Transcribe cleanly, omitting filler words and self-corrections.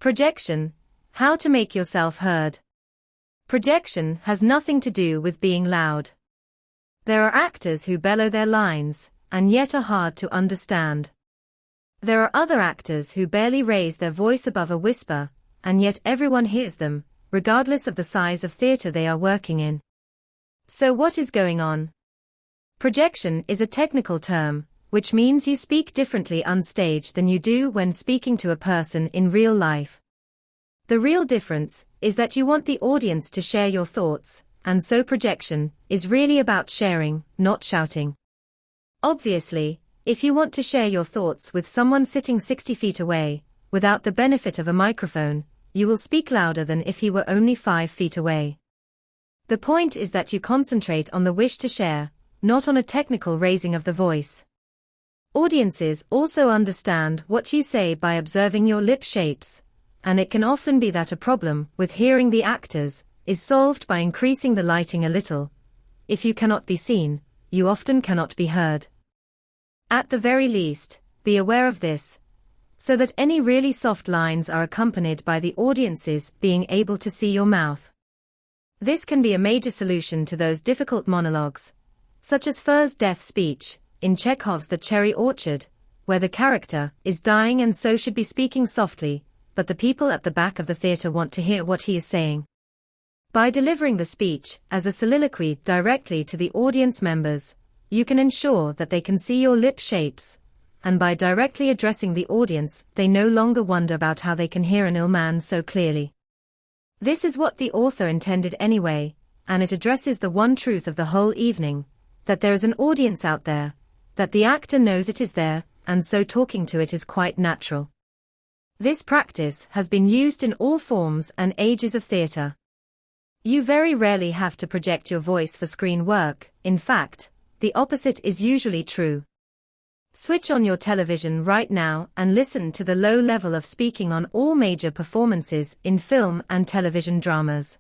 Projection. How to make yourself heard. Projection has nothing to do with being loud. There are actors who bellow their lines, and yet are hard to understand. There are other actors who barely raise their voice above a whisper, and yet everyone hears them, regardless of the size of theater they are working in. So what is going on? Projection is a technical term, which means you speak differently on stage than you do when speaking to a person in real life. The real difference is that you want the audience to share your thoughts, and so projection is really about sharing, not shouting. Obviously, if you want to share your thoughts with someone sitting 60 feet away, without the benefit of a microphone, you will speak louder than if he were only 5 feet away. The point is that you concentrate on the wish to share, not on a technical raising of the voice. Audiences also understand what you say by observing your lip shapes, and it can often be that a problem with hearing the actors is solved by increasing the lighting a little. If you cannot be seen, you often cannot be heard. At the very least, be aware of this, so that any really soft lines are accompanied by the audiences being able to see your mouth. This can be a major solution to those difficult monologues, such as Fur's death speech, in Chekhov's The Cherry Orchard, where the character is dying and so should be speaking softly, but the people at the back of the theater want to hear what he is saying. By delivering the speech as a soliloquy directly to the audience members, you can ensure that they can see your lip shapes, and by directly addressing the audience, they no longer wonder about how they can hear an ill man so clearly. This is what the author intended anyway, and it addresses the one truth of the whole evening, that there is an audience out there, that the actor knows it is there, and so talking to it is quite natural. This practice has been used in all forms and ages of theater. You very rarely have to project your voice for screen work. In fact, the opposite is usually true. Switch on your television right now and listen to the low level of speaking on all major performances in film and television dramas.